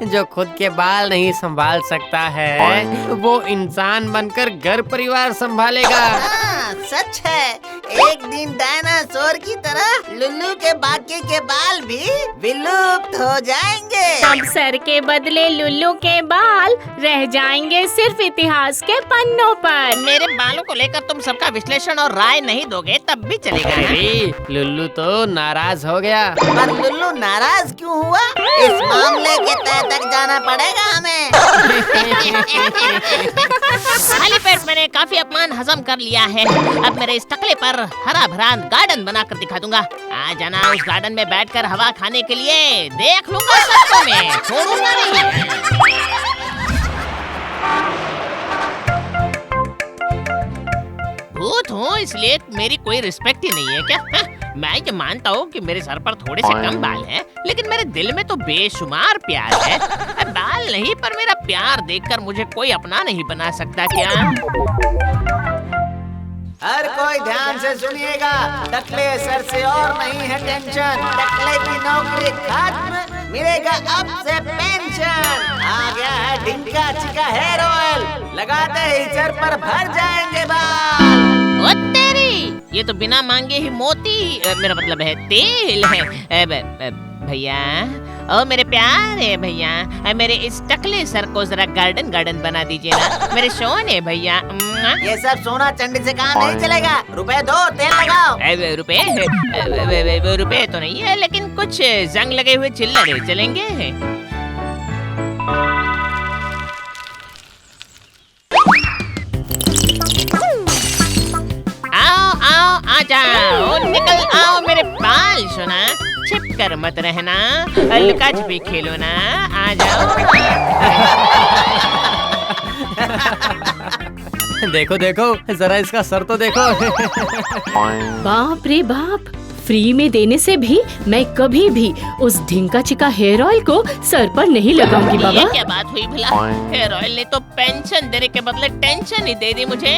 जो खुद के बाल नहीं संभाल सकता है वो इंसान बनकर घर परिवार संभालेगा। सच है, एक दिन डायनासोर की तरह लुल्लू के बाकी के बाल भी विलुप्त हो जाएंगे। अब सर के बदले लुल्लू के बाल रह जाएंगे सिर्फ इतिहास के पन्नों पर। मेरे बालों को लेकर तुम सबका विश्लेषण और राय नहीं दोगे तब भी चलेगा। लुल्लू तो नाराज हो गया। पर लुल्लू नाराज क्यों हुआ? इस मामले के तह तक जाना पड़ेगा हमें। खाली पेट मैंने काफी अपमान हजम कर लिया है। अब मेरे इस टकले पर हरा भरा गार्डन बनाकर दिखा दूंगा। आ जाना उस गार्डन में बैठकर हवा खाने के लिए। देख लूंगा सबको मैं, छोड़ूंगा नहीं। भूत हूँ इसलिए मेरी कोई रिस्पेक्ट ही नहीं है क्या? मैं ये मानता हूँ कि मेरे सर पर थोड़े से कम बाल हैं, लेकिन मेरे दिल में तो बेशुमार प्यार है। बाल नहीं पर मेरा प्यार देखकर मुझे कोई अपना नहीं बना सकता क्या? हर कोई ध्यान से सुनिएगा। टकले सर से और नहीं है टेंशन। टकले की नौकरी खत्म, मिलेगा अब से पेंशन। आ गया है ढिंका चिका हेयर ऑयल, लगाते ही सर पर भर जाएंगे बाल। ओ तेरी, ये तो बिना मांगे ही मोती मेरा मतलब है तेल है। भैया, ओ मेरे प्यारे भैया, मेरे इस टकले सर को जरा गार्डन गार्डन बना दीजिए ना मेरे सोने भैया। ये सब सोना चांदी से काम नहीं चलेगा। रुपए दो, तेल लगाओ। रुपए तो नहीं है, लेकिन कुछ जंग लगे हुए चिल्लरे चलेंगे। आओ आओ आ जाओ, निकल आओ मेरे बाल सोना। छिप कर मत रहना, लुका छिपी खेलो ना। आ जाओ। देखो देखो, जरा इसका सर तो देखो। बाप रे बाप, फ्री में देने से भी मैं कभी भी उस ढिंका चिका हेयर ऑयल को सर पर नहीं लगाऊंगी बाबा। ये क्या बात हुई भला? हेयर ऑयल ने तो पेंशन देने के बदले टेंशन ही दे दी मुझे।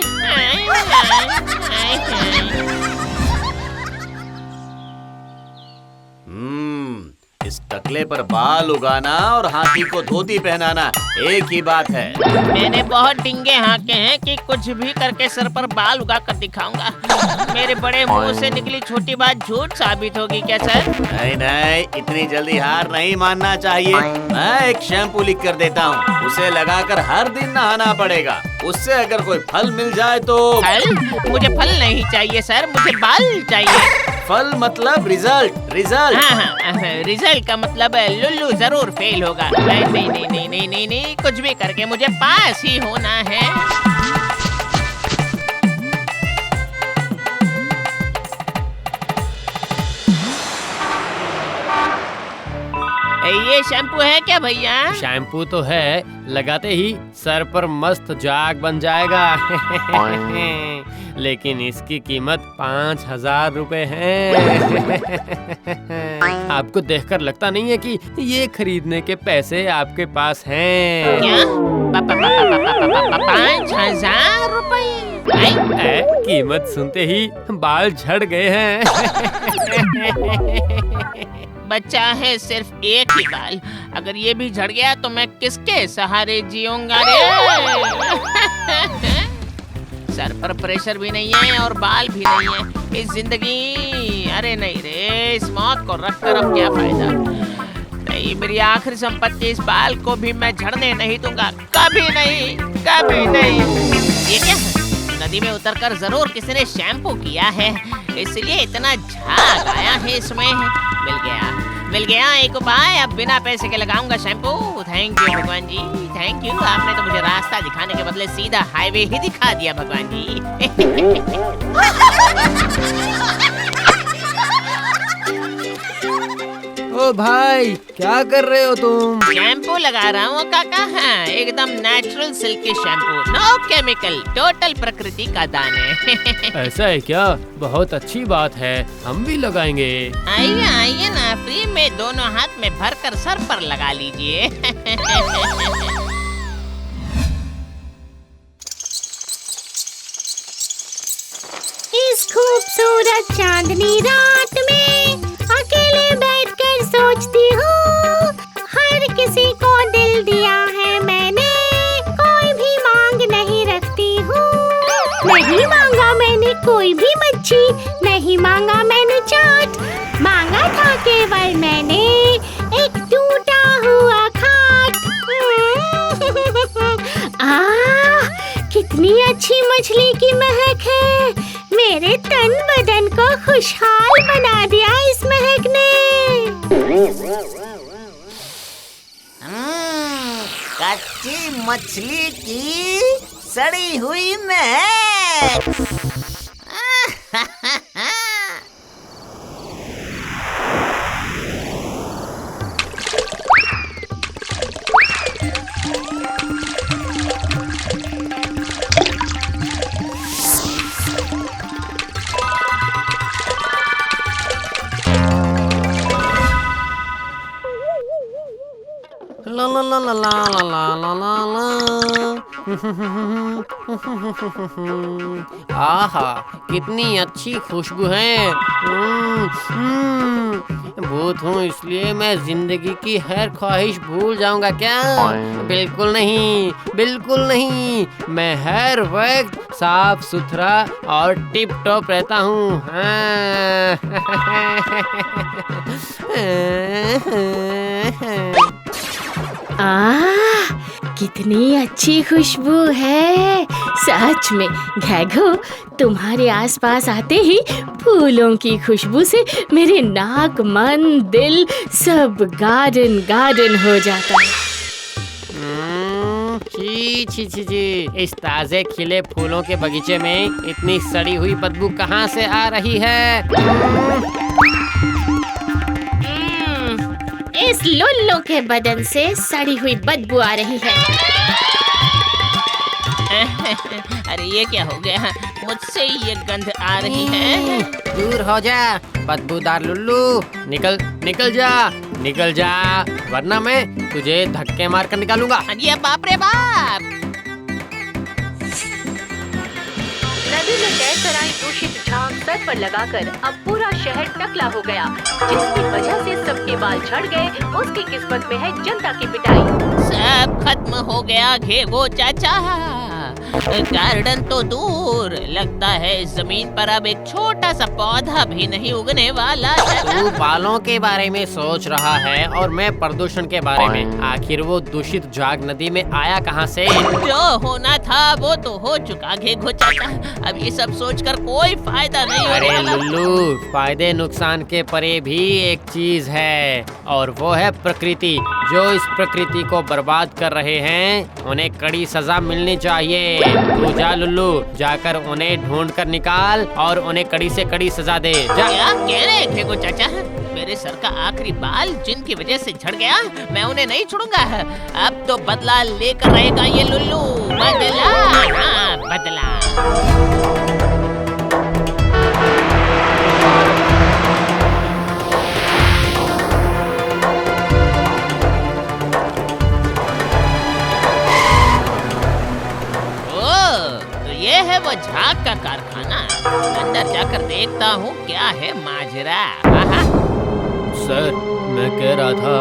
इस टकले पर बाल उगाना और हाथी को धोती पहनाना एक ही बात है। मैंने बहुत डिंगे हाँके हैं कि कुछ भी करके सर पर बाल उगा कर दिखाऊंगा। मेरे बड़े मुंह से निकली छोटी बात झूठ साबित होगी क्या सर? नहीं नहीं, इतनी जल्दी हार नहीं मानना चाहिए। मैं एक शैम्पू लिख कर देता हूँ, उसे लगाकर हर दिन नहाना पड़ेगा। उससे अगर कोई फल मिल जाए तो। फल? मुझे फल नहीं चाहिए सर, मुझे बाल चाहिए। फल मतलब रिजल्ट। रिजल्ट? हाँ, रिजल्ट का मतलब लुल्लू जरूर फेल होगा। नहीं नहीं नहीं नहीं नहीं नहीं नहीं, कुछ भी करके मुझे पास ही होना है। ये शैम्पू है क्या भैया? शैम्पू तो है, लगाते ही सर पर मस्त जाग बन जाएगा। लेकिन इसकी कीमत 5,000 रुपए है। आपको देखकर लगता नहीं है कि ये खरीदने के पैसे आपके पास हैं। क्या? 5,000 रुपए? कीमत सुनते ही बाल झड़ गए हैं। बच्चा है सिर्फ एक ही बाल, अगर ये भी झड़ गया तो मैं किसके सहारे जीऊंगा रे? सर पर प्रेशर भी नहीं है और बाल भी नहीं है। इस जिंदगी, अरे नहीं रे, इस मौत को रख कर अब क्या फायदा? नहीं, मेरी आखिरी संपत्ति इस बाल को भी मैं झड़ने नहीं दूंगा। कभी नहीं, कभी नहीं। ये क्या है? नदी में उतरकर जरूर किसी ने शैम्पू किया है, इसलिए इतना झाग आया है इसमें। मिल गया एक उपाय। अब बिना पैसे के लगाऊंगा शैम्पू। थैंक यू भगवान जी, थैंक यू। आपने तो मुझे रास्ता दिखाने के बदले सीधा हाईवे ही दिखा दिया भगवान जी। ओ भाई, क्या कर रहे हो तुम? शैम्पू लगा रहा हूँ काका। हाँ, एकदम natural silky shampoo, no chemical, total प्रकृति का दान है। ऐसा है क्या? बहुत अच्छी बात है, हम भी लगाएंगे। आइए आइए ना, फ्री में दोनों हाथ में भरकर सर पर लगा लीजिए। इस खूबसूरत चांदनी रात में अकेले बैठकर सोचती हूँ, नहीं मांगा मैंने कोई भी मच्छी, नहीं मांगा मैंने चाट, मांगा था केवल मैंने एक टूटा हुआ खाट। कितनी अच्छी मछली की महक है, मेरे तन बदन को खुशहाल बना दिया इस महक ने। कच्ची मछली की सड़ी हुई महक। ला ला ला ला ला ला ला ला ला। आहा, कितनी अच्छी खुशबू है। भूत हूँ इसलिए मैं जिंदगी की हर ख्वाहिश भूल जाऊंगा क्या? बिल्कुल नहीं, बिल्कुल नहीं। मैं हर वक्त साफ सुथरा और टिप टॉप रहता हूँ। कितनी अच्छी खुशबू है। सच में घैघो, तुम्हारे आसपास आते ही फूलों की खुशबू से मेरे नाक, मन, दिल सब गार्डन गार्डन हो जाता है। छी छी छी छी, इस ताजे खिले फूलों के बगीचे में इतनी सड़ी हुई बदबू कहाँ से आ रही है? इस लुल्लू के बदन से सड़ी हुई बदबू आ रही है। अरे ये क्या हो गया? मुझसे ये गंध आ रही है। दूर हो जा बदबूदार लुल्लू, निकल निकल जा, निकल जा, वरना मैं तुझे धक्के मार कर निकालूंगा। ये बाप रे बाप! नदी में गैस सराय दूषित झाग सर पर लगाकर अब पूरा शहर टकला हो गया, जिसकी वजह से सबके बाल झड़ गए। उसकी किस्मत में है जनता की पिटाई। सब खत्म हो गया घेघो चाचा। गार्डन तो दूर, लगता है जमीन पर अब एक छोटा सा पौधा भी नहीं उगने वाला। तू बालों के बारे में सोच रहा है और मैं प्रदूषण के बारे में। आखिर वो दूषित झाग नदी में आया कहाँ से? जो होना था वो तो हो चुका घेघो चाचा। अब ये सब सोचकर कोई फायदा नहीं अरे होने वाला। लुल्लू, फायदे नुकसान के परे भी एक चीज है, और वो है प्रकृति। जो इस प्रकृति को बर्बाद कर रहे हैं उन्हें कड़ी सजा मिलनी चाहिए। तू जा लुल्लू, जाकर उन्हें ढूंढ कर निकाल और उन्हें कड़ी से कड़ी सजा दे। जा। क्या कह रहे हैं घेघो चाचा? मेरे सर का आखिरी बाल जिनकी वजह से झड़ गया, मैं उन्हें नहीं छोड़ूंगा। अब तो बदला लेकर रहेगा ये लुल्लू। बदला, हाँ बदला। ये है वो झाग का कारखाना। अंदर जाकर देखता हूँ क्या है माजरा। सर, मैं कह रहा था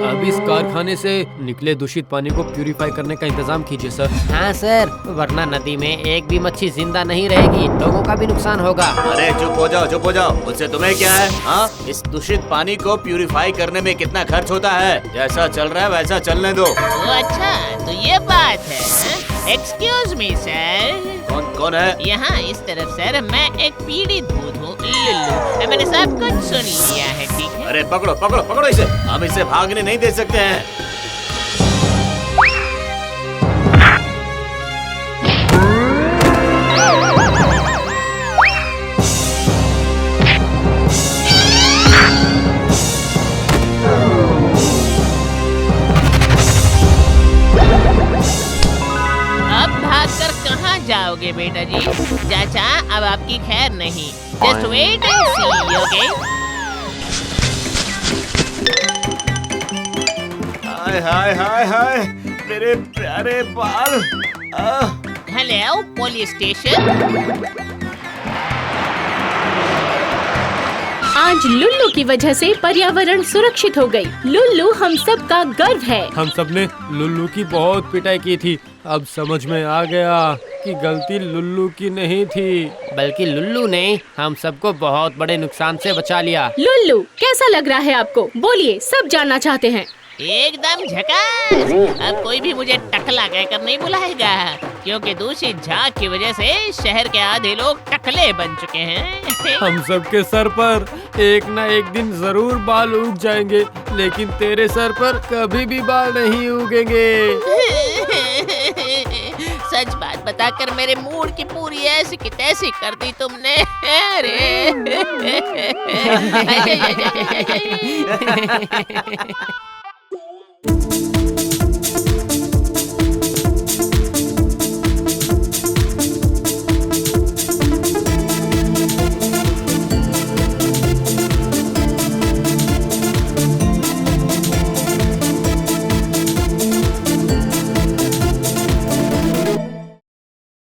अब इस कारखाने से निकले दूषित पानी को प्यूरिफाई करने का इंतजाम कीजिए सर। हाँ सर, वरना नदी में एक भी मच्छी जिंदा नहीं रहेगी, लोगों का भी नुकसान होगा। अरे चुप हो जाओ, चुप हो जाओ। मुझसे तुम्हें क्या है? हाँ, इस दूषित पानी को प्यूरिफाई करने में कितना खर्च होता है? जैसा चल रहा है वैसा चलने दो। अच्छा, तो ये बात है। Excuse me sir. कौन है? यहाँ इस तरफ सर। मैं एक पीड़ित भूत हूँ लुल्लू। मैंने सब कुछ सुन लिया है, ठीक है? अरे पकड़ो पकड़ो पकड़ो इसे। हम इसे भागने नहीं दे सकते हैं। जाओगे बेटा जी? चाचा, अब आपकी खैर नहीं। Just wait and see, okay? हाय हाय हाय हाय, मेरे प्यारे बाल। Hello police station. आज लुल्लू की वजह से पर्यावरण सुरक्षित हो गई। लुल्लू हम सब का गर्व है। हम सब ने लुल्लू की बहुत पिटाई की थी, अब समझ में आ गया कि गलती लुल्लू की नहीं थी, बल्कि लुल्लू ने हम सबको बहुत बड़े नुकसान से बचा लिया। लुल्लू, कैसा लग रहा है आपको? बोलिए, सब जानना चाहते हैं। एकदम झकास। अब कोई भी मुझे टकला कहकर नहीं बुलाएगा, क्योंकि दूषित झाग की वजह से शहर के आधे लोग टकले बन चुके हैं। हम सबके सर पर एक न एक दिन जरूर बाल उग जाएंगे, लेकिन तेरे सर पर कभी भी बाल नहीं उगेंगे। सच बात बताकर मेरे मूड की पूरी ऐसी की तैसी कर दी तुमने। अरे